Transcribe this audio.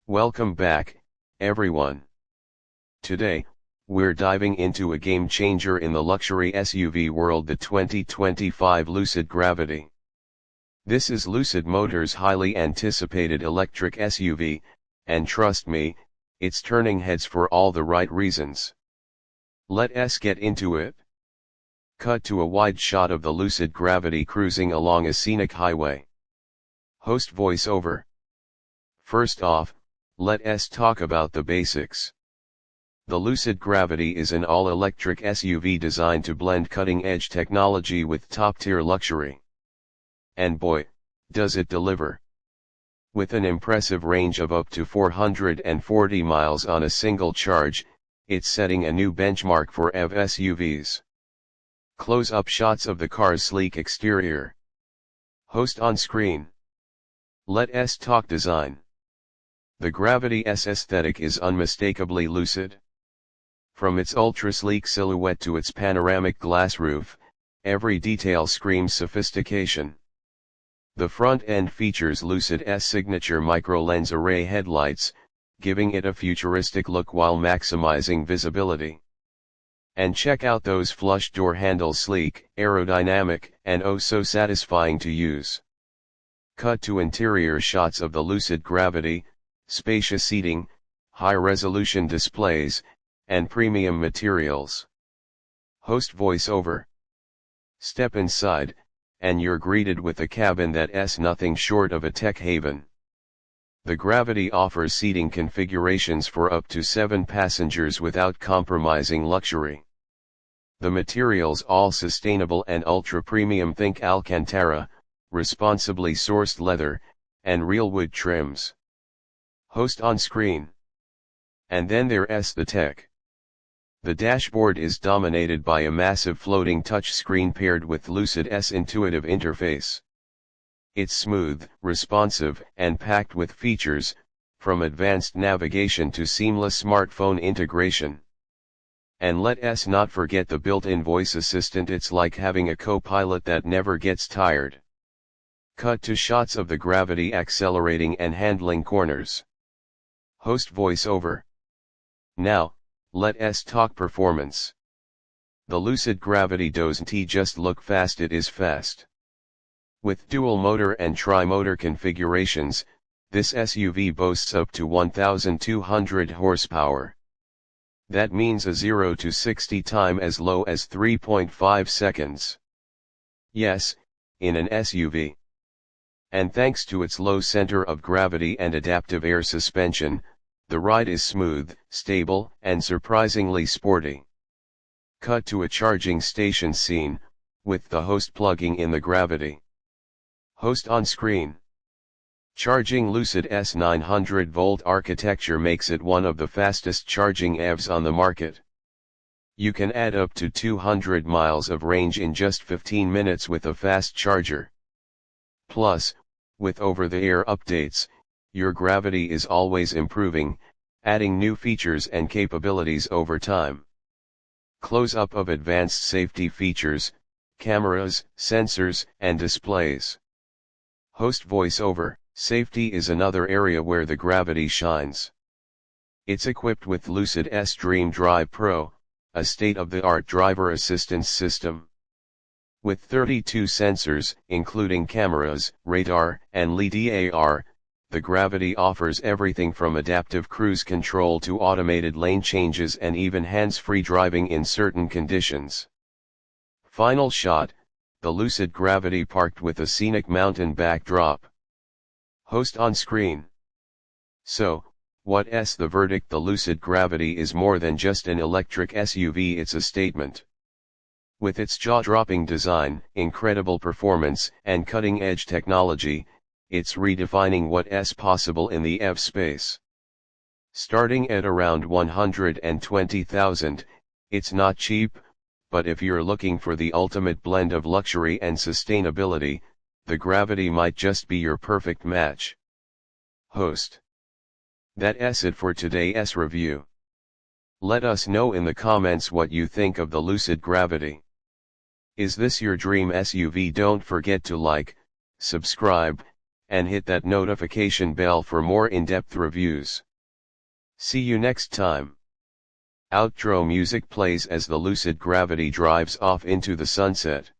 Welcome back, everyone. Today, we're diving into a game changer in the luxury SUV world, the 2025 Lucid Gravity. This is Lucid Motors' highly anticipated electric SUV, and trust me, it's turning heads for all the right reasons. Let's get into it. Cut to a wide shot of the Lucid Gravity cruising along a scenic highway. Host voiceover. First off, let's talk about the basics. The Lucid Gravity is an all-electric SUV designed to blend cutting-edge technology with top-tier luxury. And boy, does it deliver! With an impressive range of up to 440 miles on a single charge, it's setting a new benchmark for EV SUVs. Close-up shots of the car's sleek exterior. Host on screen. Let's talk design. The Gravity's aesthetic is unmistakably lucid. From its ultra-sleek silhouette to its panoramic glass roof, every detail screams sophistication. The front end features Lucid's signature micro-lens array headlights, giving it a futuristic look while maximizing visibility. And check out those flush door handles, sleek, aerodynamic, and oh so satisfying to use. Cut to interior shots of the Lucid Gravity, spacious seating, high-resolution displays, and premium materials. Host voiceover. Step inside, and you're greeted with a cabin that's nothing short of a tech haven. The Gravity offers seating configurations for up to 7 passengers without compromising luxury. The materials all sustainable and ultra-premium, think Alcantara, responsibly sourced leather, and real wood trims. Host on screen. And then there's the tech. The dashboard is dominated by a massive floating touchscreen paired with Lucid's intuitive interface. It's smooth, responsive, and packed with features, from advanced navigation to seamless smartphone integration. And let's not forget the built-in voice assistant. It's like having a co-pilot that never gets tired. Cut to shots of the Gravity accelerating and handling corners. Host voiceover. Now, let's talk performance. The Lucid Gravity doesn't just look fast, it is fast. With dual motor and tri-motor configurations, this SUV boasts up to 1,200 horsepower. That means a 0 to 60 time as low as 3.5 seconds. Yes, in an SUV. And thanks to its low center of gravity and adaptive air suspension, the ride is smooth, stable, and surprisingly sporty. Cut to a charging station scene, with the host plugging in the Gravity. Host on screen. Charging Lucid's 900-volt architecture makes it one of the fastest charging EVs on the market. You can add up to 200 miles of range in just 15 minutes with a fast charger. Plus, with over-the-air updates, your Gravity is always improving, adding new features and capabilities over time. Close-up of advanced safety features, cameras, sensors, and displays. Host voiceover. Safety is another area where the Gravity shines. It's equipped with Lucid's Dream Drive Pro, a state-of-the-art driver assistance system. With 32 sensors, including cameras, radar, and LIDAR, the Gravity offers everything from adaptive cruise control to automated lane changes and even hands-free driving in certain conditions. Final shot, the Lucid Gravity parked with a scenic mountain backdrop. Host on screen. So, what's the verdict? The Lucid Gravity is more than just an electric SUV, it's a statement. With its jaw-dropping design, incredible performance, and cutting-edge technology, it's redefining what's possible in the EV space. Starting at around $120,000, it's not cheap, but if you're looking for the ultimate blend of luxury and sustainability, the Gravity might just be your perfect match. Host. That's it for today's review. Let us know in the comments what you think of the Lucid Gravity. Is this your dream SUV? Don't forget to like, subscribe, and hit that notification bell for more in-depth reviews. See you next time. Outro music plays as the Lucid Gravity drives off into the sunset.